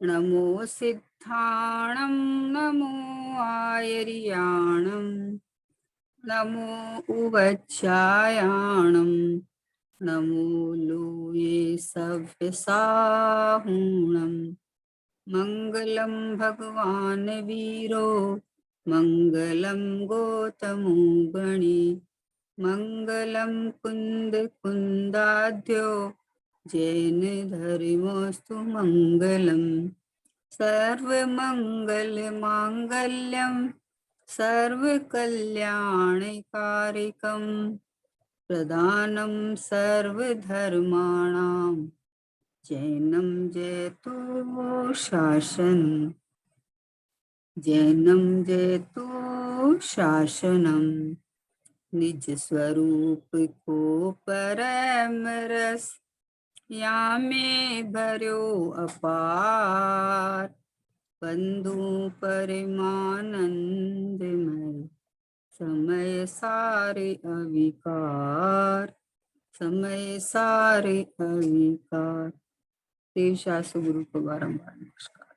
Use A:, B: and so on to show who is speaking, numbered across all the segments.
A: नमो सिद्धाणं नमो आयर्याणं नमो उवच्छायाणं नमो लोये सव्यसाहुणं मङ्गलं भगवान् वीरो मङ्गलं गौतमो गणे मङ्गलं कुन्द कुन्दाढ्यो जैन धर्मोऽस्तु मङ्गलम् सर्वमंगल मांगल्यम सर्वकल्याणकारिकं प्रदानं सर्वधर्माणां जैनं जयतु शासनम् निज स्वरूप को परम रस यामें भर्यो अपार बंधु परमानंदमय समय सारे अविकार देव शास्त्र गुरु को बारंबार नमस्कार।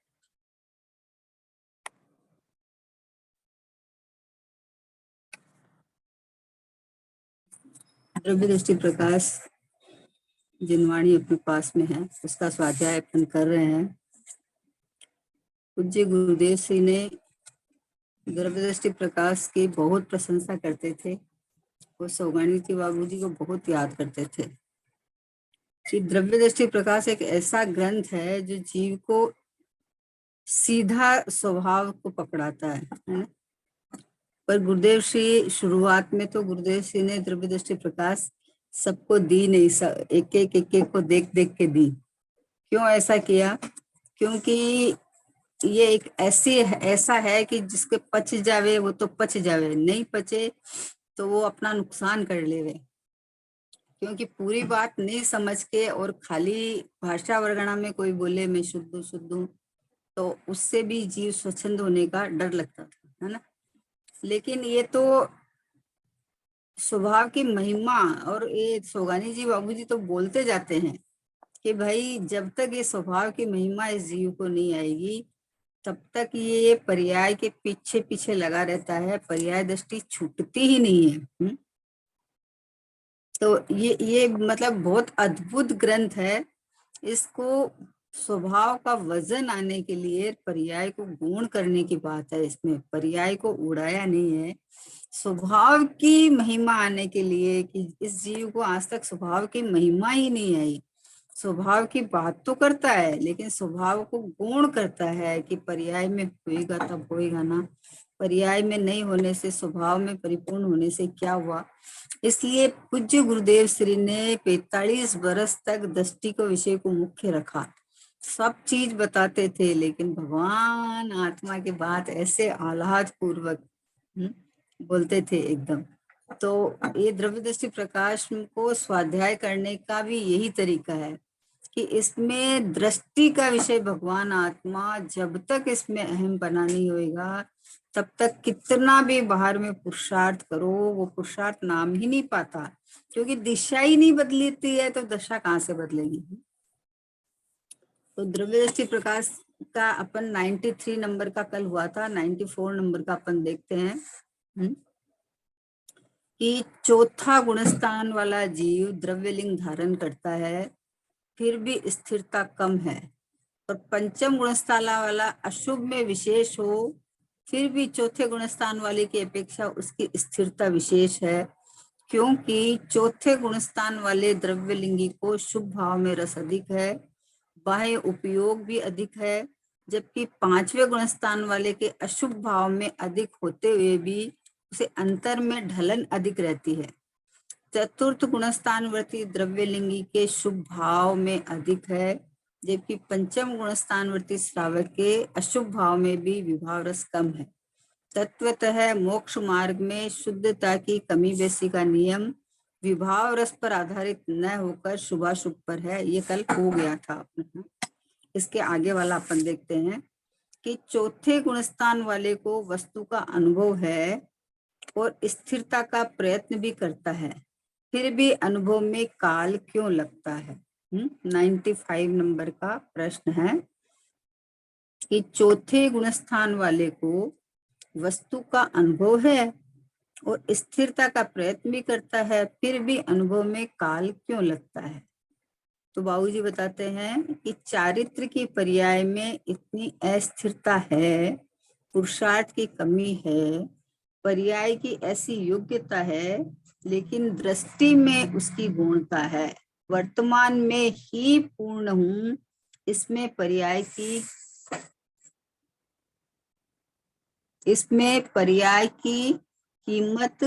A: द्रव्य दृष्टि प्रकाश जिनवाणी अपने पास में है, उसका स्वाध्याय अपन कर रहे हैं। पूज्य गुरुदेव श्री ने द्रव्य दृष्टि प्रकाश की बहुत प्रशंसा करते थे। वो सौगाणी बाबू जी को बहुत याद करते थे कि द्रव्य दृष्टि प्रकाश एक ऐसा ग्रंथ है जो जीव को सीधा स्वभाव को पकड़ाता है ना। पर गुरुदेव श्री शुरुआत में तो गुरुदेव श्री ने द्रव्य दृष्टि प्रकाश सबको दी नहीं, एक एक को देख देख के दी। क्यों ऐसा किया? क्योंकि ये एक ऐसा है कि जिसके पच जावे वो तो पच जावे, नहीं पचे तो वो अपना नुकसान कर लेवे। क्योंकि पूरी बात नहीं समझ के और खाली भाषा वर्गणा में कोई बोले मैं शुद्ध हूँ तो उससे भी जीव स्वच्छंद होने का डर लगता था, है ना। लेकिन ये तो स्वभाव की महिमा, और ये सोगानी जी बाबू जी तो बोलते जाते हैं कि भाई जब तक ये स्वभाव की महिमा इस जीव को नहीं आएगी तब तक ये पर्याय के पीछे पीछे लगा रहता है, पर्याय दृष्टि छूटती ही नहीं है। तो ये मतलब बहुत अद्भुत ग्रंथ है। इसको स्वभाव का वजन आने के लिए पर्याय को गुण करने की बात है, इसमें पर्याय को उड़ाया नहीं है। स्वभाव की महिमा आने के लिए कि इस जीव को आज तक स्वभाव की महिमा ही नहीं आई। स्वभाव की बात तो करता है लेकिन स्वभाव को गुण करता है कि पर्याय में होएगा तब होएगा ना, पर्याय में नहीं होने से स्वभाव में परिपूर्ण होने से क्या हुआ। इसलिए पूज्य गुरुदेव श्री ने 45 वर्ष तक दृष्टि को विषय को मुख्य रखा। सब चीज बताते थे लेकिन भगवान आत्मा की बात ऐसे आह्लाद पूर्वक बोलते थे एकदम। तो ये द्रव्य दृष्टि प्रकाश को स्वाध्याय करने का भी यही तरीका है कि इसमें दृष्टि का विषय भगवान आत्मा जब तक इसमें अहम बना नहीं होएगा तब तक कितना भी बाहर में पुरुषार्थ करो वो पुरुषार्थ नाम ही नहीं पाता, क्योंकि दिशा ही नहीं बदलती है तो दशा कहाँ से बदलेगी। तो द्रव्य दृष्टि प्रकाश का अपन 93 नंबर का कल हुआ था, 94 नंबर का अपन देखते हैं कि चौथा गुणस्थान वाला जीव द्रव्यलिंग धारण करता है फिर भी स्थिरता कम है, और पंचम गुणस्थान वाला अशुभ में विशेष हो फिर भी चौथे गुणस्थान वाले की अपेक्षा उसकी स्थिरता विशेष है, क्योंकि चौथे गुणस्थान वाले द्रव्यलिंगी को शुभ भाव में रस अधिक है, बाह्य उपयोग भी अधिक है, जबकि पांचवें गुणस्थान वाले के अशुभ भाव में अधिक होते हुए भी उसे अंतर में ढलन अधिक रहती है। चतुर्थ गुणस्थानवर्ती द्रव्यलिंगी के शुभ भाव में अधिक है, जबकि पंचम गुणस्थानवर्ती श्रावक के अशुभ भाव में भी विभाव रस कम है। तत्वतः मोक्ष मार्ग में शुद्धता की कमी बेसी का नियम विभाव रस पर आधारित न होकर शुभाशुभ पर है। ये कल हो गया था। इसके आगे वाला अपन देखते हैं कि चौथे गुणस्थान वाले को वस्तु का अनुभव है और स्थिरता का प्रयत्न भी करता है, फिर भी अनुभव में काल क्यों लगता है। 95 नंबर का प्रश्न है कि चौथे गुणस्थान वाले को वस्तु का अनुभव है और स्थिरता का प्रयत्न भी करता है, फिर भी अनुभव में काल क्यों लगता है? तो बाबूजी बताते हैं कि चारित्र की पर्याय में इतनी अस्थिरता है, पुरुषार्थ की कमी है, पर्याय की ऐसी योग्यता है, लेकिन दृष्टि में उसकी गुणता है। वर्तमान में ही पूर्ण हूं, इसमें पर्याय की कीमत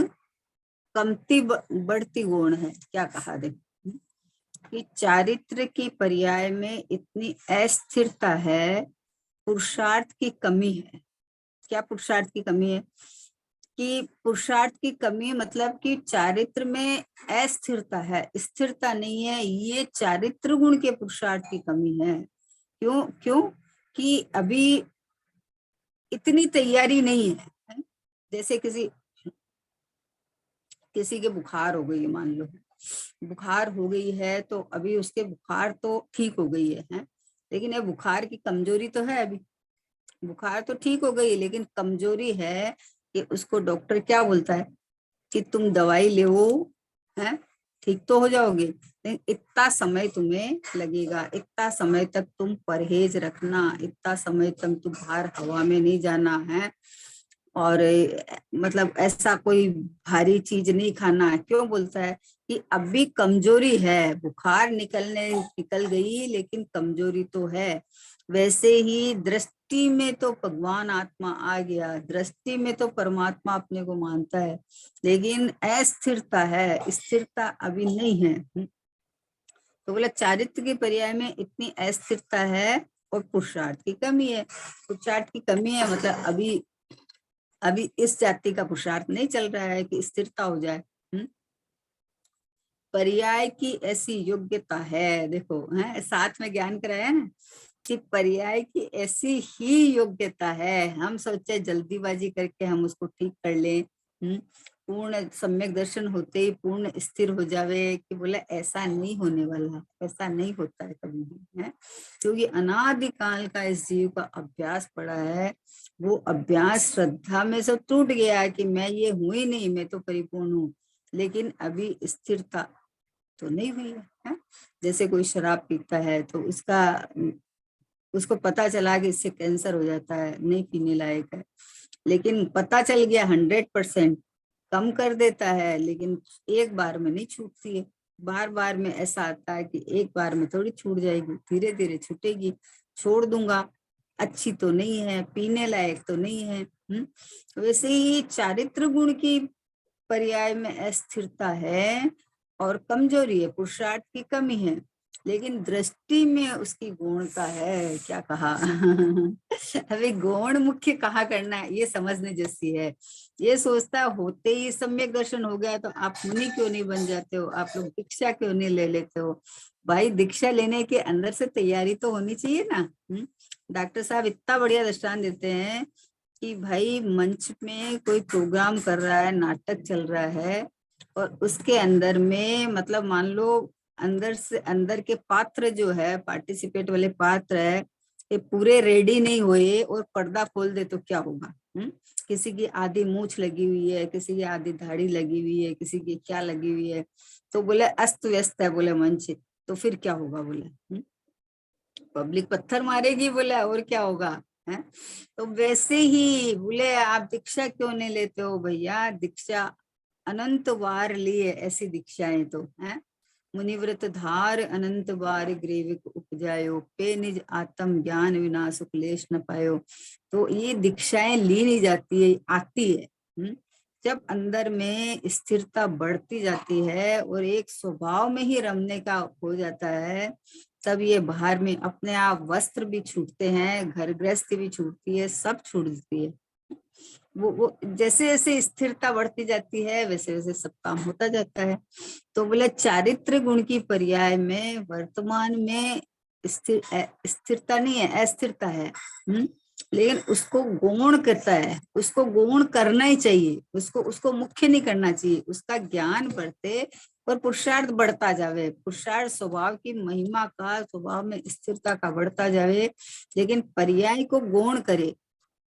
A: कमती बढ़ती गुण है। क्या कहा दे कि चारित्र की पर्याय में इतनी अस्थिरता है, पुरुषार्थ की कमी है। क्या पुरुषार्थ की कमी है? कि पुरुषार्थ की कमी मतलब कि चारित्र में अस्थिरता है, स्थिरता नहीं है। ये चारित्र गुण के पुरुषार्थ की कमी है। क्यों? क्यों कि अभी इतनी तैयारी नहीं है। जैसे किसी के बुखार हो गई, मान लो बुखार हो गई है, तो अभी उसके बुखार तो ठीक हो गई है, लेकिन ये बुखार की कमजोरी तो है। अभी बुखार तो ठीक हो गई, लेकिन कमजोरी है कि उसको डॉक्टर क्या बोलता है कि तुम दवाई ले, है ठीक तो हो जाओगे, लेकिन इतना समय तुम्हें लगेगा, इतना समय तक तुम परहेज रखना, इतना समय तक तुम बाहर हवा में नहीं जाना है, और मतलब ऐसा कोई भारी चीज नहीं खाना है। क्यों बोलता है कि अभी कमजोरी है, बुखार निकल गई, लेकिन कमजोरी तो है। वैसे ही दृष्टि में तो भगवान आत्मा आ गया, दृष्टि में तो परमात्मा अपने को मानता है, लेकिन अस्थिरता है, स्थिरता अभी नहीं है। तो बोला चारित्र के पर्याय में इतनी अस्थिरता है और पुरुषार्थ की कमी है। पुरुषार्थ की कमी है मतलब अभी इस जाति का पुरुषार्थ नहीं चल रहा है कि स्थिरता हो जाए। पर्याय की ऐसी योग्यता है, देखो है साथ में ज्ञान कराया ना कि पर्याय की ऐसी ही योग्यता है। हम सोचे जल्दीबाजी करके हम उसको ठीक कर लें, पूर्ण सम्यक दर्शन होते ही पूर्ण स्थिर हो जावे, कि बोला ऐसा नहीं होने वाला, ऐसा नहीं होता है कभी भी, है क्योंकि अनादिकाल का इस जीव का अभ्यास पड़ा है। वो अभ्यास श्रद्धा में सब टूट गया है कि मैं ये हूं ही नहीं, मैं तो परिपूर्ण हूँ, लेकिन अभी स्थिरता तो नहीं हुई है। जैसे कोई शराब पीता है तो उसको पता चला कि इससे कैंसर हो जाता है, नहीं पीने लायक है, लेकिन पता चल गया 100%, कम कर देता है, लेकिन एक बार में नहीं छूटती है। बार बार में ऐसा आता है कि एक बार में थोड़ी छूट जाएगी, धीरे धीरे छूटेगी। छोड़ दूंगा, अच्छी तो नहीं है, पीने लायक तो नहीं है। वैसे ही चारित्र गुण की पर्याय में अस्थिरता है और कमजोरी है, पुरुषार्थ की कमी है, लेकिन दृष्टि में उसकी गुणता है। क्या कहा अभी गुण मुख्य कहाँ करना है ये समझने जैसी है। ये सोचता होते ही सम्यक दर्शन हो गया तो आप मुनि क्यों नहीं बन जाते हो, आप लोग दीक्षा क्यों नहीं ले लेते हो? भाई दीक्षा लेने के अंदर से तैयारी तो होनी चाहिए ना। डॉक्टर साहब इतना बढ़िया दृष्टांत देते हैं कि भाई मंच में कोई प्रोग्राम कर रहा है, नाटक चल रहा है, और उसके अंदर में मतलब मान लो अंदर से अंदर के पात्र जो है, पार्टिसिपेट वाले पात्र है, ये पूरे रेडी नहीं हुए और पर्दा खोल दे तो क्या होगा? किसी की आधी मूछ लगी हुई है, किसी की आधी दाढ़ी लगी हुई है, किसी की क्या लगी हुई है, तो बोले अस्त व्यस्त है बोले मंच, तो फिर क्या होगा बोले? पब्लिक पत्थर मारेगी बोले, और क्या होगा? है तो वैसे ही बोले आप दीक्षा क्यों नहीं लेते हो भैया? दीक्षा अनंत बार लिए ऐसी दीक्षाएं तो है। मुनिव्रत धार अनंत बार ग्रीविक उपजायो, पे निज आत्म ज्ञान विना सुख लेश न पायो। तो ये दीक्षाएं ली नहीं जाती है, आती है जब अंदर में स्थिरता बढ़ती जाती है और एक स्वभाव में ही रमने का हो जाता है, तब ये बाहर में अपने आप वस्त्र भी छूटते हैं, घर गृहस्थी भी छूटती है, सब छूट जाती है। वो जैसे जैसे स्थिरता बढ़ती जाती है वैसे वैसे सब काम होता जाता है। तो बोले चारित्र गुण की पर्याय में वर्तमान में स्थिरता नहीं है, अस्थिरता है। लेकिन उसको गौण करता है, उसको गौण करना ही चाहिए, उसको उसको मुख्य नहीं करना चाहिए। उसका ज्ञान बढ़ते और पुरुषार्थ बढ़ता जावे, पुरुषार्थ स्वभाव की महिमा का, स्वभाव में स्थिरता का बढ़ता जावे। लेकिन पर्याय को गौण करे,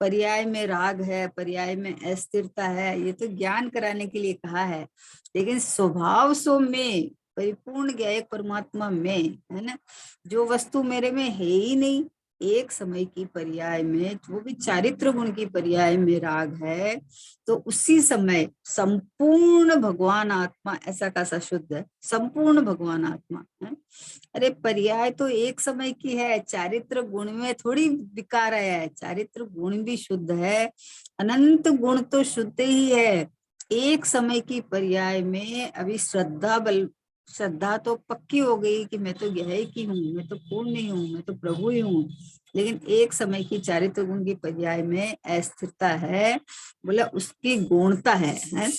A: पर्याय में राग है, पर्याय में अस्थिरता है, ये तो ज्ञान कराने के लिए कहा है। लेकिन स्वभाव सो में परिपूर्ण ज्ञायक परमात्मा में है ना, जो वस्तु मेरे में है ही नहीं, एक समय की पर्याय में, वो भी चारित्र गुण की पर्याय में राग है, तो उसी समय संपूर्ण भगवान आत्मा, ऐसा कैसा शुद्ध है, संपूर्ण भगवान आत्मा है। अरे पर्याय तो एक समय की है, चारित्र गुण में थोड़ी विकार है, चारित्र गुण भी शुद्ध है, अनंत गुण तो शुद्ध ही है। एक समय की पर्याय में अभी श्रद्धा तो पक्की हो गई कि मैं तो यह की हूँ, मैं तो पूर्ण नहीं हूँ, मैं तो प्रभु ही हूँ। लेकिन एक समय की चारित्र गुण की पर्याय में अस्थिरता है, बोला उसकी गौणता है।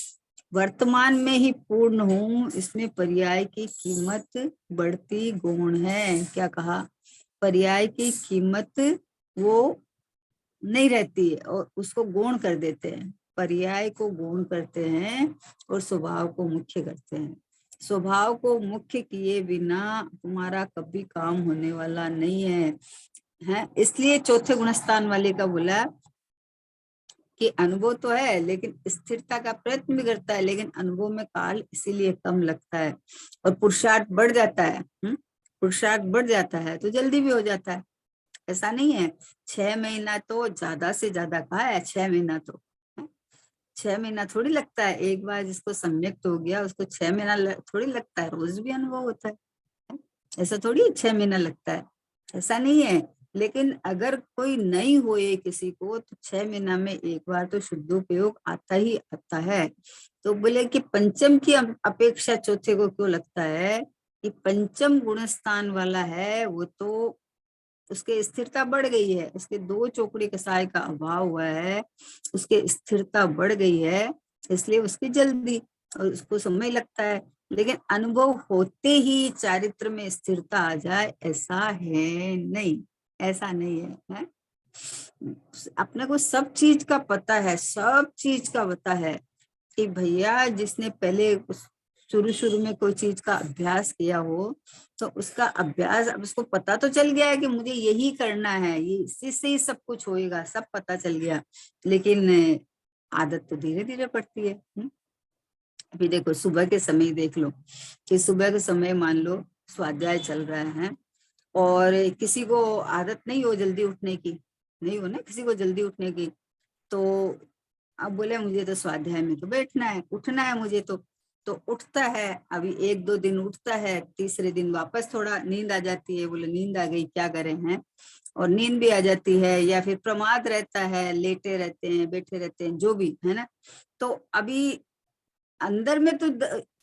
A: वर्तमान में ही पूर्ण हूँ, इसमें पर्याय की कीमत बढ़ती गौण है। क्या कहा, पर्याय की कीमत वो नहीं रहती है और उसको गौण कर देते हैं, पर्याय को गौण करते हैं और स्वभाव को मुख्य करते हैं। स्वभाव को मुख्य किए बिना तुम्हारा कभी काम होने वाला नहीं है। इसलिए चौथे गुणस्थान वाले का बोला कि अनुभव तो है लेकिन स्थिरता का प्रयत्न भी करता है, लेकिन अनुभव में काल इसीलिए कम लगता है और पुरुषार्थ बढ़ जाता है। पुरुषार्थ बढ़ जाता है तो जल्दी भी हो जाता है। ऐसा नहीं है 6 महीना तो ज्यादा से ज्यादा कहा है, 6 महीना तो 6 महीना थोड़ी लगता है। एक बार जिसको सम्यक हो गया उसको 6 महीना थोड़ी लगता है, रोज भी अनुभव होता है। ऐसा थोड़ी 6 महीना लगता है, ऐसा नहीं है। लेकिन अगर कोई नहीं हुए किसी को तो 6 महीना में एक बार तो शुद्धोपयोग आता ही आता है। तो बोले कि पंचम की अपेक्षा चौथे को क्यों लगता है कि पंचम गुण स्थान वाला है, वो तो उसके स्थिरता बढ़ गई है, उसके 2 चौकड़ी कसाय का अभाव हुआ है, उसके स्थिरता बढ़ गई है, इसलिए उसकी जल्दी और उसको समय लगता है। लेकिन अनुभव होते ही चारित्र में स्थिरता आ जाए ऐसा है नहीं, ऐसा नहीं है। अपने को सब चीज का पता है, सब चीज का पता है कि भैया जिसने पहले शुरू शुरू में कोई चीज का अभ्यास किया हो तो उसका अभ्यास, अब उसको पता तो चल गया है कि मुझे यही करना है, ये इसी से ही सब कुछ होएगा, सब पता चल गया। लेकिन आदत तो धीरे धीरे पड़ती है। अभी देखो सुबह के समय देख लो कि सुबह के समय मान लो स्वाध्याय चल रहा है और किसी को आदत नहीं हो जल्दी उठने की, नहीं हो ना किसी को जल्दी उठने की, तो अब बोले मुझे तो स्वाध्याय में तो बैठना है, उठना है मुझे तो उठता है। अभी 1-2 दिन उठता है, तीसरे दिन वापस थोड़ा नींद आ जाती है, बोले नींद आ गई क्या करें हैं, और नींद भी आ जाती है या फिर प्रमाद रहता है, लेटे रहते हैं, बैठे रहते हैं, जो भी है ना। तो अभी अंदर में तो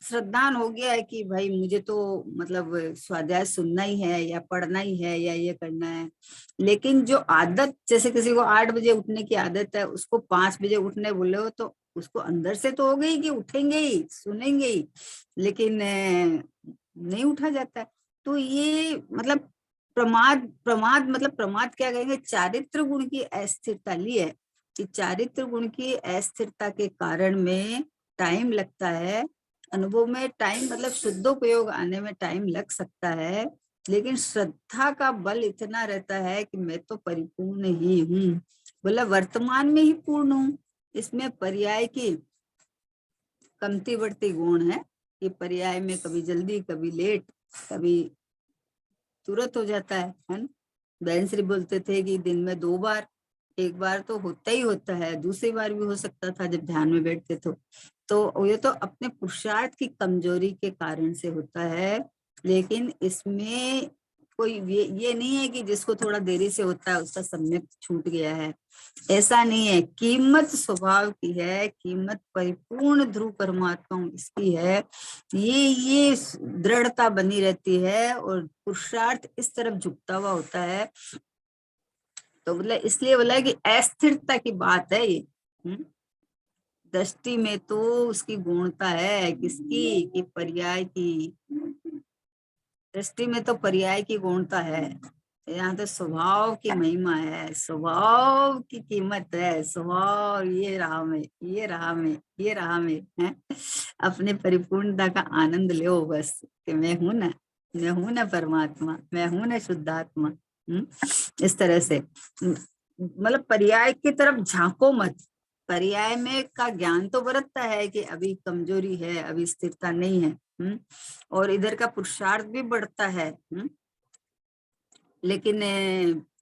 A: श्रद्धान हो गया है कि भाई मुझे तो मतलब स्वाध्याय सुनना ही है या पढ़ना ही है या ये करना है। लेकिन जो आदत, जैसे किसी को 8 बजे उठने की आदत है, उसको 5 बजे उठने बोले हो तो उसको अंदर से तो हो गई कि उठेंगे ही, सुनेंगे ही, लेकिन नहीं उठा जाता है। तो ये मतलब प्रमाद, प्रमाद मतलब प्रमाद क्या कहेंगे, चारित्र गुण की अस्थिरता ली है कि चारित्र गुण की अस्थिरता के कारण में टाइम लगता है। अनुभव में टाइम मतलब शुद्धोपयोग आने में टाइम लग सकता है, लेकिन श्रद्धा का बल इतना रहता है कि मैं तो परिपूर्ण ही हूँ, बोला वर्तमान में ही पूर्ण हूँ। इसमें पर्याय की कमती बढ़ती गुण है कि पर्याय में कभी जल्दी, कभी लेट, कभी तुरंत हो जाता है ना। बहन श्री बोलते थे कि दिन में 2 बार, एक बार तो होता ही होता है, दूसरी बार भी हो सकता था जब ध्यान में बैठते तो ये तो अपने पुरुषार्थ की कमजोरी के कारण से होता है। लेकिन इसमें कोई ये नहीं है कि जिसको थोड़ा देरी से होता है उसका सम्यक छूट गया है, ऐसा नहीं है। कीमत स्वभाव की है, कीमत परिपूर्ण ध्रुव परमात्मा इसकी है, ये दृढ़ता बनी रहती है और पुरुषार्थ इस तरफ झुकता हुआ होता है। तो बोला इसलिए बोला कि अस्थिरता की बात है ये। दृष्टि में तो उसकी गुणता है, किसकी, कि पर्याय की, दृष्टि में तो पर्याय की गुणता है। यहाँ तो स्वभाव की महिमा है, स्वभाव की कीमत है। स्वभाव ये रहा मैं, ये रहा मैं, ये रहा मैं है। अपने परिपूर्णता का आनंद लो बस, कि मैं हूं ना, मैं हूं ना परमात्मा, मैं हूं ना शुद्धात्मा। इस तरह से मतलब पर्याय की तरफ झांको मत। पर्याय में का ज्ञान तो बरतता है कि अभी कमजोरी है, अभी स्थिरता नहीं है। और इधर का पुरुषार्थ भी बढ़ता है। लेकिन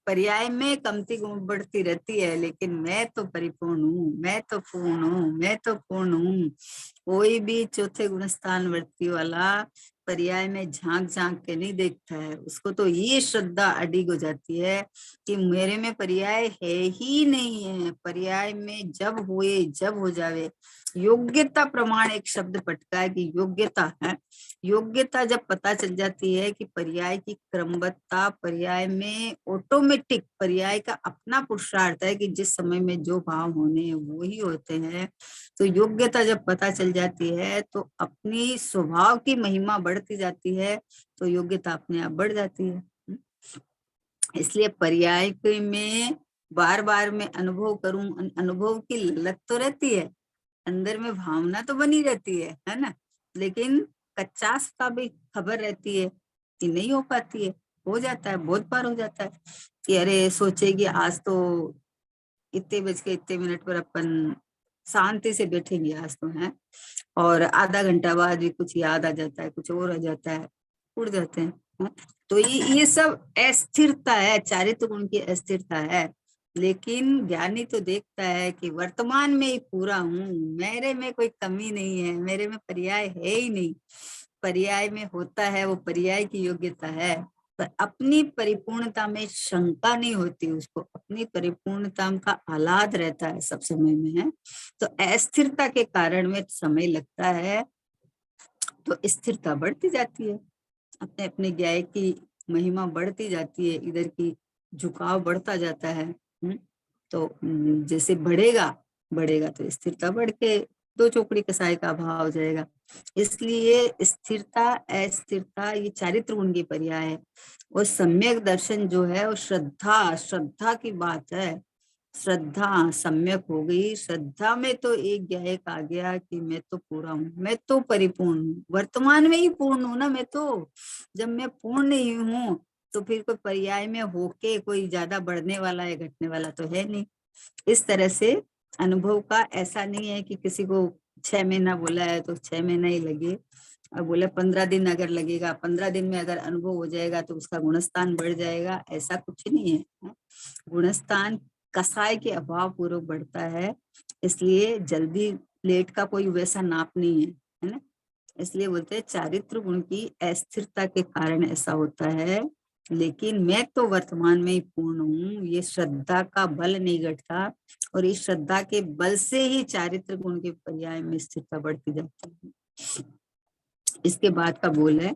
A: पर्याय में कमती बढ़ती रहती है, लेकिन मैं तो परिपूर्ण हूँ, मैं तो पूर्ण हूँ, मैं तो पूर्ण हूँ। कोई भी चौथे गुणस्थान वृत्ति वाला पर्याय में झांक झांक के नहीं देखता है, उसको तो ये श्रद्धा अडिग हो जाती है कि मेरे में पर्याय है ही नहीं है। पर्याय में जब हुए, जब हो जावे। योग्यता प्रमाण एक शब्द पटका है कि योग्यता है। योग्यता जब पता चल जाती है कि पर्याय की क्रमबद्धता, पर्याय में ऑटोमेटिक पर्याय का अपना पुरुषार्थ है कि जिस समय में जो भाव होने हैं वो ही होते हैं। तो योग्यता जब पता चल जाती है तो अपनी स्वभाव की महिमा बढ़ती जाती है, तो योग्यता अपने आप बढ़ जाती है। इसलिए पर्याय में बार बार मैं अनुभव करूं, अनुभव की लत तो रहती है, अंदर में भावना तो बनी रहती है ना। लेकिन कच्चास का भी खबर रहती है कि नहीं हो पाती है। हो जाता है, बहुत बार हो जाता है कि अरे सोचे कि आज तो इतने बज के इतने मिनट पर अपन शांति से बैठेंगे आज तो है, और आधा घंटा बाद भी कुछ याद आ जाता है, कुछ और आ जाता है, उड़ जाते हैं। तो ये सब अस्थिरता है, चारित्र गुण की अस्थिरता है। लेकिन ज्ञानी तो देखता है कि वर्तमान में ही पूरा हूँ, मेरे में कोई कमी नहीं है, मेरे में पर्याय है ही नहीं। पर्याय में होता है वो पर्याय की योग्यता है, पर अपनी परिपूर्णता में शंका नहीं होती, उसको अपनी परिपूर्णता का आह्लाद रहता है सब समय में है। तो अस्थिरता के कारण में समय लगता है, तो स्थिरता बढ़ती जाती है, अपने अपने ज्ञाय की महिमा बढ़ती जाती है, इधर की झुकाव बढ़ता जाता है। तो जैसे बढ़ेगा बढ़ेगा तो स्थिरता बढ़ के दो चौकड़ी कसाई का भाव हो जाएगा। इसलिए स्थिरता अस्थिरता ये चारित्र गुण की पर्याय है। और सम्यक दर्शन जो है वो श्रद्धा, श्रद्धा की बात है। श्रद्धा सम्यक हो गई, श्रद्धा में तो एक गायक आ गया कि मैं तो पूरा हूँ, मैं तो परिपूर्ण हूँ, वर्तमान में ही पूर्ण हूँ ना मैं तो। जब मैं पूर्ण नहीं हूँ तो फिर कोई पर्याय में होके कोई ज्यादा बढ़ने वाला या घटने वाला तो है नहीं। इस तरह से अनुभव का ऐसा नहीं है कि किसी को 6 महीना बोला है तो 6 महीना ही लगे, और बोले 15 दिन अगर लगेगा, 15 दिन में अगर अनुभव हो जाएगा तो उसका गुणस्थान बढ़ जाएगा, ऐसा कुछ नहीं है। गुणस्थान कसाय के अभाव पूर्वक बढ़ता है, इसलिए जल्दी लेट का कोई वैसा नाप नहीं है ना। इसलिए बोलते हैं चारित्र गुण की अस्थिरता के कारण ऐसा होता है। लेकिन मैं तो वर्तमान में ही पूर्ण हूँ, ये श्रद्धा का बल नहीं घटता, और इस श्रद्धा के बल से ही चारित्र गुण के पर्याय में स्थिरता बढ़ती जाती है। इसके बाद का बोल है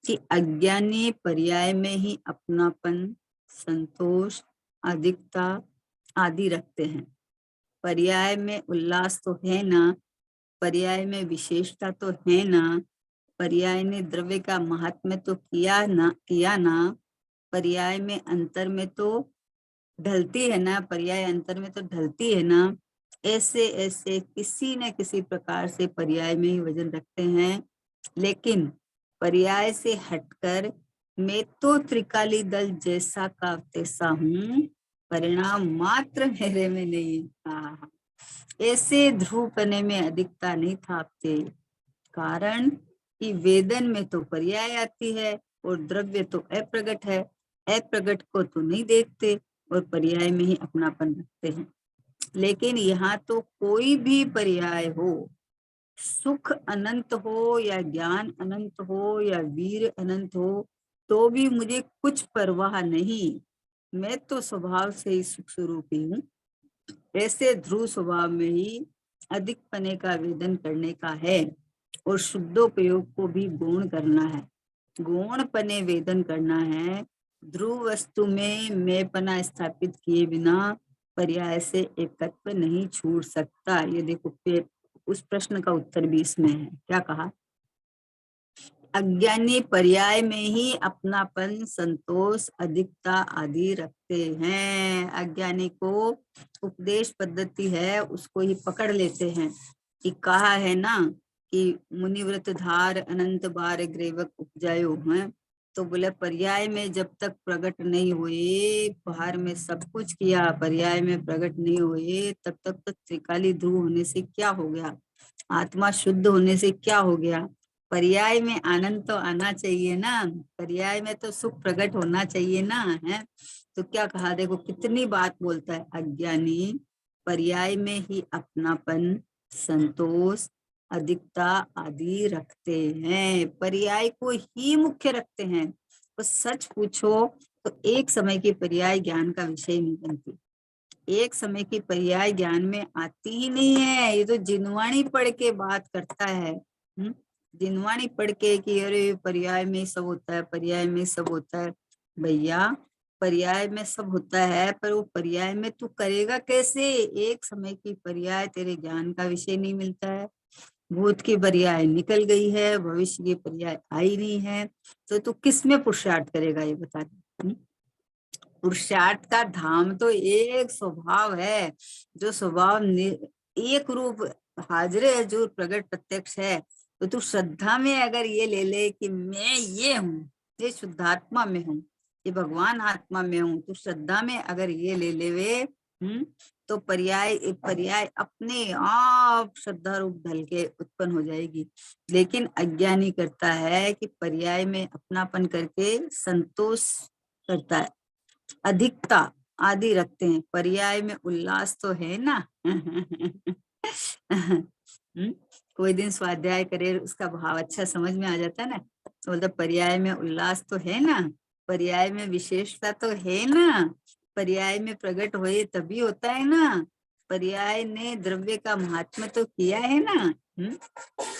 A: कि अज्ञानी पर्याय में ही अपनापन, संतोष, अधिकता आदि रखते हैं। पर्याय में उल्लास तो है ना, पर्याय में विशेषता तो है ना, पर्याय ने द्रव्य का महात्म्य तो किया ना, पर्याय में अंतर में तो ढलती है ना, पर्याय अंतर में तो ढलती है ना। ऐसे ऐसे किसी न किसी प्रकार से पर्याय में ही वजन रखते हैं। लेकिन पर्याय से हटकर मैं तो त्रिकाली दल जैसा का तैसा हूँ, परिणाम मात्र मेरे में नहीं। हाँ, ऐसे ध्रुवपने में अधिकता नहीं थापते, कारण कि वेदन में तो पर्याय आती है और द्रव्य तो अप्रगट है, अप्रगट को तो नहीं देखते और पर्याय में ही अपनापन रखते हैं। लेकिन यहाँ तो कोई भी पर्याय हो, सुख अनंत हो या ज्ञान अनंत हो या वीर अनंत हो, तो भी मुझे कुछ परवाह नहीं, मैं तो स्वभाव से ही सुख स्वरूप ही हूँ। ऐसे ध्रुव स्वभाव में ही अधिक पने का वेदन करने का है, और शुद्धोपयोग को भी गौण करना है, गौण पने वेदन करना है। ध्रुव वस्तु में मैं पना स्थापित किए बिना पर्याय से एकत्व नहीं छूट सकता। ये देखो उस प्रश्न का उत्तर भी इसमें है। क्या कहा? अज्ञानी पर्याय में ही अपनापन, संतोष, अधिकता आदि रखते हैं। अज्ञानी को उपदेश पद्धति है उसको ही पकड़ लेते हैं। कि कहा है ना कि मुनिव्रत धार अनंत बार ग्रेवक उपजायो है। तो बोले पर्याय में जब तक प्रकट नहीं हुए, बाहर में सब कुछ किया, पर्याय में प्रकट नहीं हुए, तब तक तो त्रिकाली ध्रुव होने से क्या हो गया, आत्मा शुद्ध होने से क्या हो गया। पर्याय में आनंद तो आना चाहिए ना, पर्याय में तो सुख प्रकट होना चाहिए ना, है। तो क्या कहा, देखो कितनी बात बोलता है। अज्ञानी पर्याय में ही अपनापन, संतोष, अधिकता आदि रखते हैं, पर्याय को ही मुख्य रखते हैं। तो सच पूछो तो एक समय की पर्याय ज्ञान का विषय नहीं बनती, एक समय की पर्याय ज्ञान में आती ही नहीं है। ये तो जिनवाणी पढ़ के बात करता है, जिनवाणी पढ़ के कि अरे पर्याय में सब होता है, पर्याय में सब होता है। भैया पर्याय में सब होता है, पर वो पर्याय में तू करेगा कैसे। एक समय की पर्याय तेरे ज्ञान का विषय नहीं मिलता है, भूत की पर्याय निकल गई है, भविष्य की पर्याय आई नहीं है, तो तू किस में पुरुषार्थ करेगा ये बता। पुरुषार्थ का धाम तो एक स्वभाव है, जो स्वभाव एक रूप हाजरे हजूर प्रकट प्रत्यक्ष है। तो तू श्रद्धा में अगर ये ले ले कि मैं ये हूँ, ये शुद्धात्मा में हूँ, ये भगवान आत्मा में हूँ, तो श्रद्धा में अगर ये ले ले वे, तो पर्याय पर्याय अपने आप श्रद्धा रूप ढल के उत्पन्न हो जाएगी। लेकिन अज्ञानी करता है कि पर्याय में अपनापन करके संतोष करता है, अधिकता आदि रखते हैं। पर्याय में उल्लास तो है ना। कोई दिन स्वाध्याय करे, उसका भाव अच्छा समझ में आ जाता है ना। तो मतलब पर्याय में उल्लास तो है ना, पर्याय में विशेषता तो है ना, पर्याय में प्रकट होए तभी होता है ना, पर्याय ने द्रव्य का महात्म्य तो किया है ना।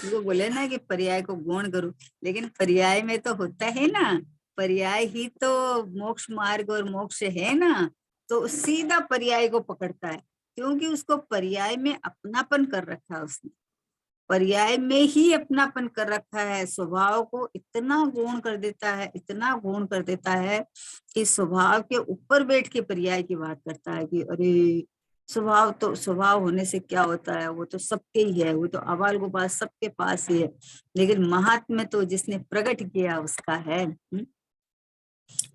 A: वो बोले ना कि पर्याय को गौण करो, लेकिन पर्याय में तो होता है ना, पर्याय ही तो मोक्ष मार्ग और मोक्ष है ना। तो सीधा पर्याय को पकड़ता है, क्योंकि उसको पर्याय में अपनापन कर रखा है उसने, पर्याय में ही अपनापन कर रखा है। स्वभाव को इतना गौण कर देता है, इतना गौण कर देता है कि स्वभाव के ऊपर बैठ के पर्याय की बात करता है कि अरे स्वभाव तो स्वभाव होने से क्या होता है, वो तो सबके ही है, वो तो अबाल गोपाल सबके पास ही है, लेकिन महात्म्य तो जिसने प्रकट किया उसका है।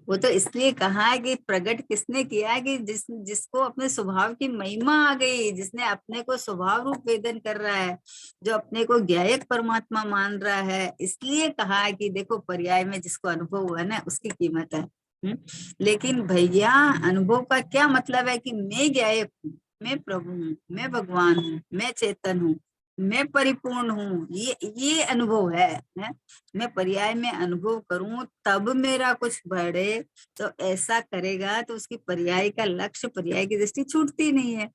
A: वो तो इसलिए कहा है कि प्रकट किसने किया है कि जिसको अपने स्वभाव की महिमा आ गई, जिसने अपने को स्वभाव रूप वेदन कर रहा है, जो अपने को ज्ञायक परमात्मा मान रहा है। इसलिए कहा है कि देखो पर्याय में जिसको अनुभव हुआ ना उसकी कीमत है। लेकिन भैया अनुभव का क्या मतलब है कि मैं ज्ञायक हूँ, मैं प्रभु हूँ, मैं भगवान हूँ, मैं चेतन हूँ, मैं परिपूर्ण हूँ, ये अनुभव है? मैं पर्याय में अनुभव करूं तब मेरा कुछ बढ़े, तो ऐसा करेगा तो उसकी पर्याय का लक्ष्य, पर्याय की दृष्टि छूटती नहीं है।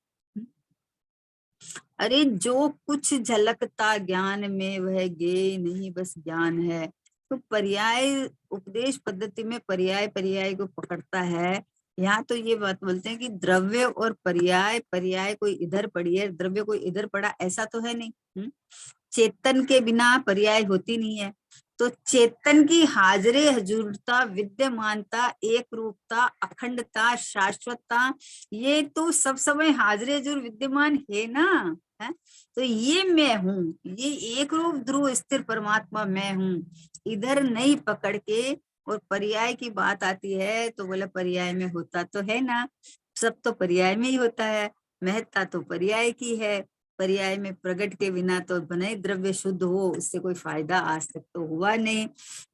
A: अरे जो कुछ झलकता ज्ञान में वह ज्ञेय नहीं बस ज्ञान है। तो पर्याय उपदेश पद्धति में पर्याय पर्याय को पकड़ता है। यहाँ तो ये बात बोलते हैं कि द्रव्य और पर्याय, पर्याय कोई इधर पड़ी है, द्रव्य कोई इधर पड़ा, ऐसा तो है नहीं। चेतन के बिना पर्याय होती नहीं है। तो चेतन की हाजरे हजूरता, विद्यमानता, एक रूपता, अखंडता, शाश्वतता, ये तो सब समय हाजरे हजूर विद्यमान है ना, है। तो ये मैं हूँ, ये एक रूप ध्रुव स्थिर परमात्मा मैं हूँ। इधर नहीं पकड़ के और पर्याय की बात आती है तो बोले पर्याय में होता तो है ना, सब तो पर्याय में ही होता है, महत्ता तो पर्याय की है। पर्याय में प्रकट के बिना तो बने द्रव्य शुद्ध हो, उससे कोई फायदा आज तक तो हुआ नहीं।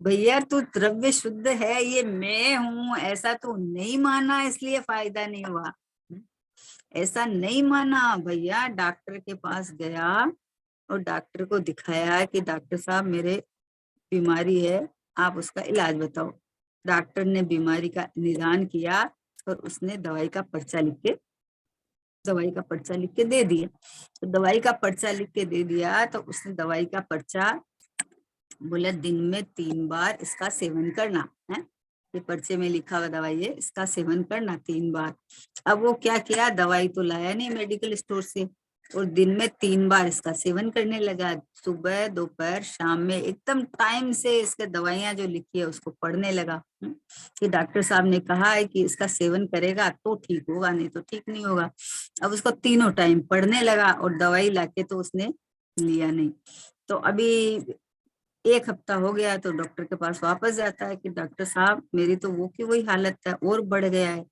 A: भैया तू द्रव्य शुद्ध है, ये मैं हूं ऐसा तू नहीं माना, इसलिए फायदा नहीं हुआ। ऐसा नहीं माना भैया, डॉक्टर के पास गया और डॉक्टर को दिखाया कि डॉक्टर साहब मेरे बीमारी है, आप उसका इलाज बताओ। डॉक्टर ने बीमारी का निदान किया और उसने दवाई का पर्चा लिख के दे दिया। तो दवाई का पर्चा लिख के दे दिया तो उसने दवाई का पर्चा बोला दिन में 3 बार इसका सेवन करना है, ये पर्चे में लिखा हुआ दवाई है, इसका सेवन करना 3 बार। अब वो क्या किया, दवाई तो लाया नहीं मेडिकल स्टोर से, और दिन में 3 बार इसका सेवन करने लगा, सुबह दोपहर शाम में, एकदम टाइम से इसके दवाइयां जो लिखी है उसको पढ़ने लगा। कि डॉक्टर साहब ने कहा है कि इसका सेवन करेगा तो ठीक होगा, नहीं तो ठीक नहीं होगा। अब उसको तीनों टाइम पढ़ने लगा और दवाई लाके तो उसने लिया नहीं। तो अभी 1 हफ्ता हो गया तो डॉक्टर के पास वापस जाता है कि डॉक्टर साहब मेरी तो वो की वही हालत है और बढ़ गया है,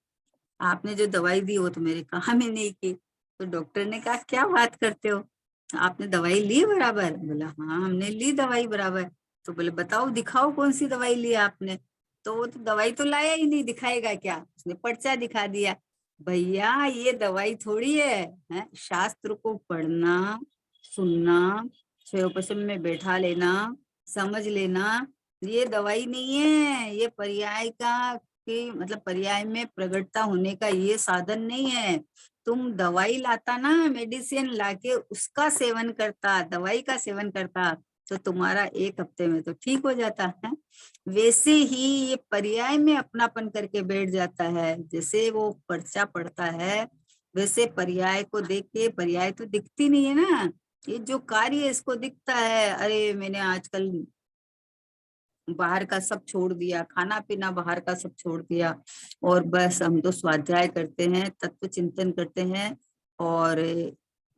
A: आपने जो दवाई दी वो तो मेरे काम ही नहीं की। तो डॉक्टर ने कहा क्या बात करते हो, आपने दवाई ली बराबर? बोला हाँ हमने ली दवाई बराबर। तो बोले बताओ दिखाओ कौन सी दवाई ली आपने। तो वो तो दवाई तो लाया ही नहीं, दिखाएगा क्या, उसने पर्चा दिखा दिया। भैया ये दवाई थोड़ी है? शास्त्र को पढ़ना, सुनना, स्वयं में बैठा लेना, समझ लेना, ये दवाई नहीं है, ये पर्याय का कि मतलब पर्याय में प्रगटता होने का ये साधन नहीं है। तुम दवाई लाता ना, मेडिसिन लाके उसका सेवन करता, दवाई का सेवन करता, तो तुम्हारा 1 हफ्ते में तो ठीक हो जाता है। वैसे ही ये पर्याय में अपनापन करके बैठ जाता है, जैसे वो पर्चा पढ़ता है वैसे पर्याय को देख के, पर्याय तो दिखती नहीं है ना, ये जो कार्य इसको दिखता है, अरे मैंने आजकल बाहर का सब छोड़ दिया, खाना पीना बाहर का सब छोड़ दिया, और बस हम तो स्वाध्याय करते हैं, तत्व चिंतन करते हैं, और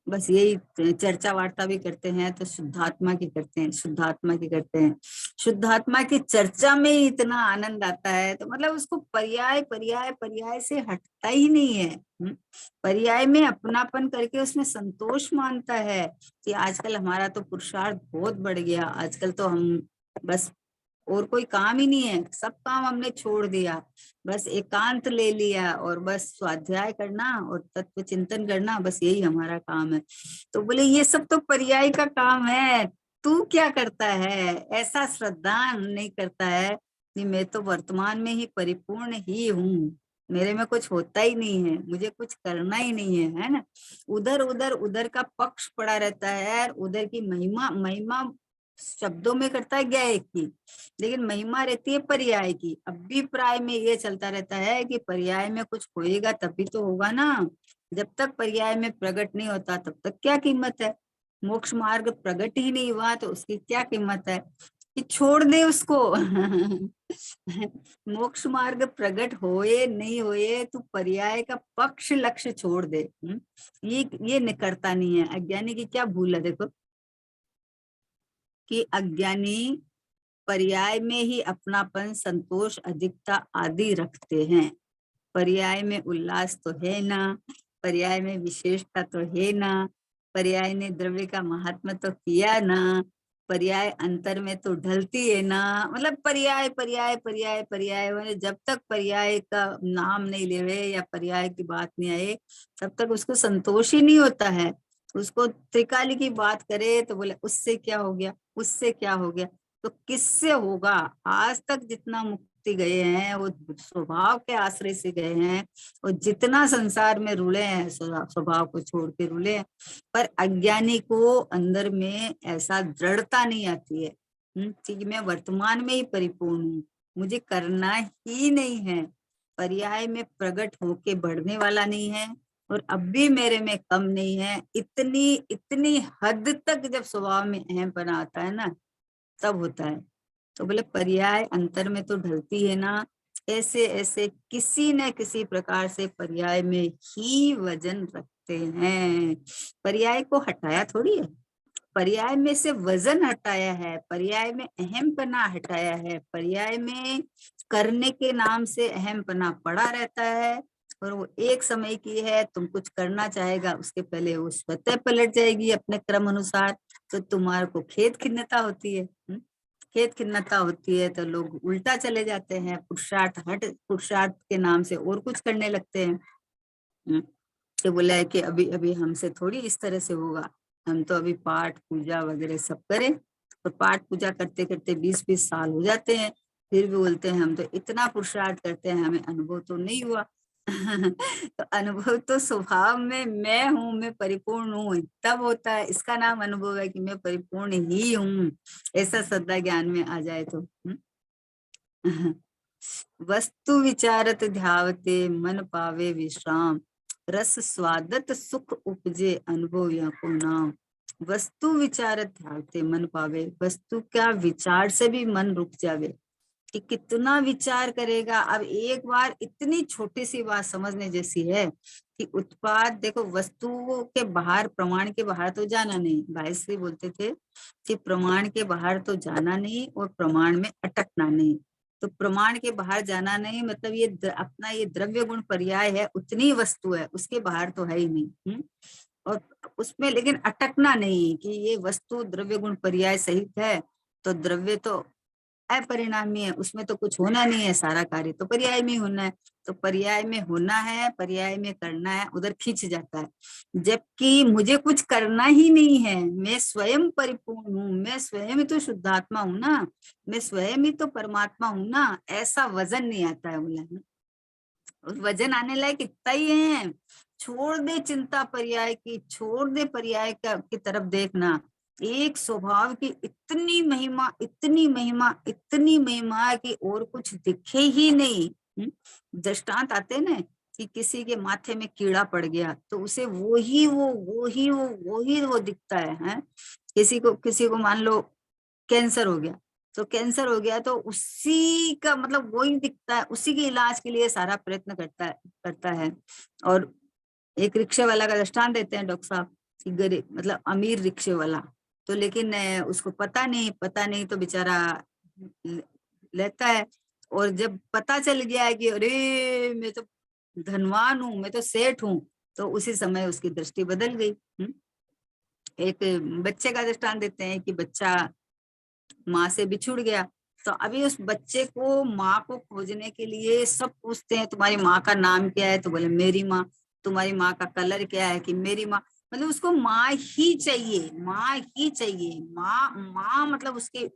A: बस यही चर्चा वार्ता भी करते हैं तो शुद्धात्मा की करते हैं, शुद्धात्मा की करते हैं। शुद्धात्मा की चर्चा में ही इतना आनंद आता है, तो मतलब उसको पर्याय पर्याय पर्याय से हटता ही नहीं है। पर्याय में अपनापन करके उसमें संतोष मानता है कि आजकल हमारा तो पुरुषार्थ बहुत बढ़ गया, आजकल तो हम बस और कोई काम ही नहीं है, सब काम हमने छोड़ दिया, बस एकांत ले लिया और बस स्वाध्याय करना और तत्व चिंतन करना, बस यही हमारा काम है। तो बोले ये सब तो पर्याय का काम है, तू क्या करता है? ऐसा श्रद्धा नहीं करता है कि मैं तो वर्तमान में ही परिपूर्ण ही हूँ, मेरे में कुछ होता ही नहीं है, मुझे कुछ करना ही नहीं है ना। उधर उधर उधर का पक्ष पड़ा रहता है, उधर की महिमा, महिमा शब्दों में करता है ज्ञेय की, लेकिन महिमा रहती है पर्याय की। अभिप्राय में ये चलता रहता है कि पर्याय में कुछ होएगा तभी तो होगा ना, जब तक पर्याय में प्रकट नहीं होता तब तक क्या कीमत है। मोक्ष मार्ग प्रकट ही नहीं हुआ तो उसकी क्या कीमत है, कि छोड़ दे उसको। मोक्ष मार्ग प्रकट होए नहीं होए तू पर्याय का पक्ष लक्ष्य छोड़ दे। ये करता नहीं है। अज्ञानी की क्या भूल है देखो, कि अज्ञानी पर्याय में ही अपनापन, संतोष, अधिकता आदि रखते हैं। पर्याय में उल्लास तो है ना, पर्याय में विशेषता तो है ना, पर्याय ने द्रव्य का महात्मा तो किया ना, पर्याय अंतर में तो ढलती है ना। मतलब पर्याय पर्याय पर्याय पर्याय, मतलब जब तक पर्याय का नाम नहीं लेवे या पर्याय की बात नहीं आए तब तक उसको संतोष ही नहीं होता है। उसको त्रिकाली की बात करे तो बोले उससे क्या हो गया, उससे क्या हो गया, तो किससे होगा? आज तक जितना मुक्ति गए हैं वो स्वभाव के आश्रय से गए हैं, और जितना संसार में रुले हैं स्वभाव को छोड़ के रुले हैं। पर अज्ञानी को अंदर में ऐसा दृढ़ता नहीं आती है कि मैं वर्तमान में ही परिपूर्ण हूँ, मुझे करना ही नहीं है, पर्याय में प्रकट होके बढ़ने वाला नहीं है, और अब भी मेरे में कम नहीं है। इतनी इतनी हद तक जब स्वभाव में अहमपना आता है ना, तब होता है। तो बोले पर्याय अंतर में तो ढलती है ना, ऐसे ऐसे किसी न किसी प्रकार से पर्याय में ही वजन रखते हैं। पर्याय को हटाया थोड़ी है, पर्याय में से वजन हटाया है, पर्याय में अहमपना हटाया है, पर्याय में करने के नाम से अहमपना पड़ा रहता है, और वो एक समय की है, तुम कुछ करना चाहेगा उसके पहले वो स्वतः पलट जाएगी अपने क्रम अनुसार, तो तुम्हारे को खेद खिन्नता होती है। खेद खिन्नता होती है तो लोग उल्टा चले जाते हैं, पुरुषार्थ के नाम से और कुछ करने लगते हैं। तो बोला है कि अभी अभी हमसे थोड़ी इस तरह से होगा, हम तो अभी पाठ पूजा वगैरह सब करें, और पाठ पूजा करते करते 20-20 साल हो जाते हैं, फिर भी बोलते हैं हम तो इतना पुरुषार्थ करते हैं, हमें अनुभव तो नहीं हुआ। तो अनुभव तो स्वभाव में मैं हूँ, मैं परिपूर्ण हूँ तब होता है, इसका नाम अनुभव है कि मैं परिपूर्ण ही हूँ, ऐसा श्रद्धा ज्ञान में आ जाए तो। वस्तु विचारत ध्यावते मन पावे विश्राम, रस स्वादत सुख उपजे अनुभव या को नाम। वस्तु विचारत ध्याते मन पावे, वस्तु क्या विचार से भी मन रुक जावे कि कितना विचार करेगा। अब एक बार इतनी छोटी सी बात समझने जैसी है कि उत्पाद देखो, वस्तुओं के बाहर, प्रमाण के बाहर तो जाना नहीं। भाई श्री बोलते थे कि प्रमाण के बाहर तो जाना नहीं और प्रमाण में अटकना नहीं। तो प्रमाण के बाहर जाना नहीं मतलब ये अपना ये द्रव्य गुण पर्याय है, उतनी वस्तु है, उसके बाहर तो है ही नहीं। और उसमें लेकिन अटकना नहीं कि ये वस्तु द्रव्य गुण पर्याय सहित है तो द्रव्य तो अपरिणामी है, उसमें तो कुछ होना नहीं है, सारा कार्य तो पर्याय में होना है। तो पर्याय में होना है, पर्याय में करना है, उधर खींच जाता है। जबकि मुझे कुछ करना ही नहीं है, मैं स्वयं परिपूर्ण हूँ, मैं स्वयं ही तो शुद्धात्मा हूँ ना, मैं स्वयं ही तो परमात्मा हूँ ना, ऐसा वजन नहीं आता है। बोला वजन आने लायक इतना ही है। छोड़ दे चिंता पर्याय की, छोड़ दे पर्याय की तरफ देखना। एक स्वभाव की इतनी महिमा, इतनी महिमा, इतनी महिमा कि और कुछ दिखे ही नहीं। दृष्टांत आते ना कि किसी के माथे में कीड़ा पड़ गया तो उसे वो दिखता है। किसी को मान लो कैंसर हो गया, तो कैंसर हो गया तो उसी का मतलब वही दिखता है, उसी के इलाज के लिए सारा प्रयत्न करता है। और एक रिक्शे वाला का दृष्टांत देते हैं डॉक्टर साहब कि गरीब मतलब अमीर रिक्शे वाला, तो लेकिन उसको पता नहीं तो बेचारा लेता है। और जब पता चल गया है कि अरे मैं तो धनवान हूँ, मैं तो सेठ हूँ, तो उसी समय उसकी दृष्टि बदल गई। एक बच्चे का दृष्टांत देते हैं कि बच्चा माँ से बिछुड़ गया, तो अभी उस बच्चे को माँ को खोजने के लिए सब पूछते हैं तुम्हारी माँ का नाम क्या है, तो बोले मेरी माँ। तुम्हारी माँ का कलर क्या है, कि मेरी माँ। मतलब उसको माँ ही चाहिए, माँ ही चाहिए। माँ माँ मतलब उसके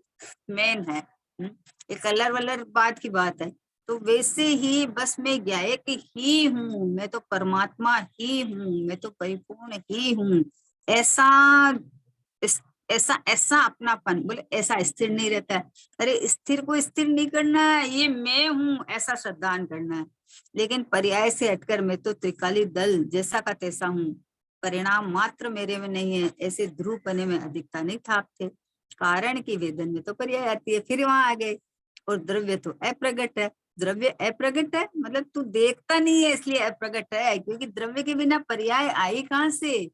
A: मेन है। ये कलर वलर बात की बात है। तो वैसे ही बस मैं गायक ही हूँ, मैं तो परमात्मा ही हूँ, मैं तो परिपूर्ण ही हूँ, ऐसा ऐसा ऐसा अपनापन। बोले ऐसा स्थिर नहीं रहता है। अरे स्थिर को स्थिर नहीं करना है, ये मैं हूँ ऐसा श्रद्धान करना है। लेकिन पर्याय से हटकर मैं तो त्रिकाली दल जैसा का तैसा हूँ, परिणाम मात्र मेरे में नहीं है, ऐसे ध्रुवपने में अधिकता नहीं थाकते। कारण की वेदन में तो पर्याय आती है, फिर वहां आ गए। और द्रव्य तो अप्रगट है। द्रव्य अप्रगट है मतलब तू देखता नहीं है इसलिए अप्रगट है, क्योंकि द्रव्य के बिना पर्याय आई कहाँ से।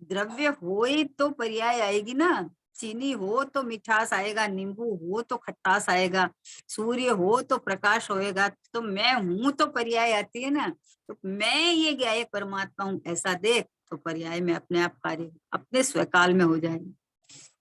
A: द्रव्य हो तो पर्याय आएगी ना। चीनी हो तो मिठास आएगा, नींबू हो तो खट्टास आएगा, सूर्य हो तो प्रकाश होएगा। तो मैं हूं तो पर्याय आती है ना। तो मैं ये गायक परमात्मा हूँ ऐसा देख, तो पर्याय में अपने आप कार्य अपने स्वकाल में हो जाएगा।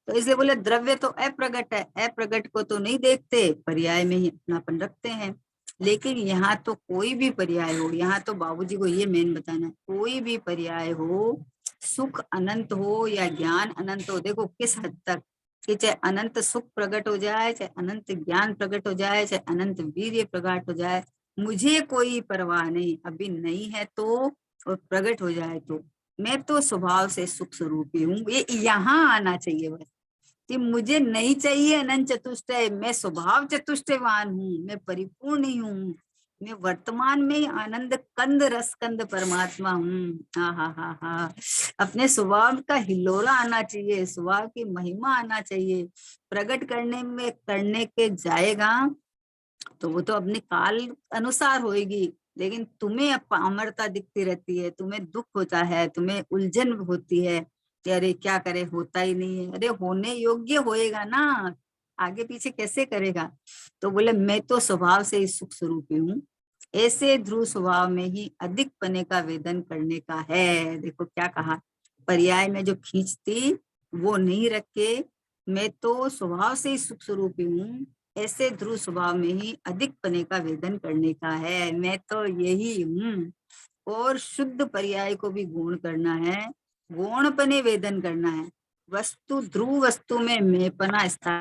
A: तो इसलिए बोले द्रव्य तो अप्रगट है, अप्रगट को तो नहीं देखते, पर्याय में ही अपनापन रखते हैं। लेकिन यहाँ तो कोई भी पर्याय हो, यहाँ तो बाबूजी को ये मेन बताना है, कोई भी पर्याय हो, सुख अनंत हो या ज्ञान अनंत हो, देखो किस हद तक कि चाहे अनंत सुख प्रकट हो जाए, चाहे अनंत ज्ञान प्रकट हो जाए, चाहे अनंत वीर्य प्रकट हो जाए, मुझे कोई परवाह नहीं। अभी नहीं है तो और प्रकट हो जाए तो मैं तो स्वभाव से सुख स्वरूपी हूँ। ये यहाँ आना चाहिए बस कि मुझे नहीं चाहिए अनंत चतुष्टय, मैं स्वभाव चतुष्टयवान हूँ, मैं परिपूर्ण ही हूँ, मैं वर्तमान में ही आनंद कंद रस कंद परमात्मा हूँ। हा। अपने स्वभाव का हिलोरा आना चाहिए, स्वभाव की महिमा आना चाहिए। प्रकट करने में करने के जाएगा तो वो तो अपने काल अनुसार होएगी। लेकिन तुम्हें अमरता दिखती रहती है, तुम्हें दुख होता है, तुम्हें उलझन होती है कि अरे क्या करे, होता ही नहीं है। अरे होने योग्य होएगा ना, आगे पीछे कैसे करेगा। तो बोले मैं तो स्वभाव से ही सुख स्वरूपी हूँ, ऐसे ध्रुव स्वभाव में ही अधिक पने का वेदन करने का है। देखो क्या कहा, पर्याय में जो खींचती वो नहीं रखे, मैं तो स्वभाव से ही सुख स्वरूपी हूँ, ऐसे ध्रुव स्वभाव में ही अधिक पने का वेदन करने का है। मैं तो यही हूँ। और शुद्ध पर्याय को भी गुण करना है, गौण पने वेदन करना है। वस्तु ध्रुव वस्तु में मैं पना स्थान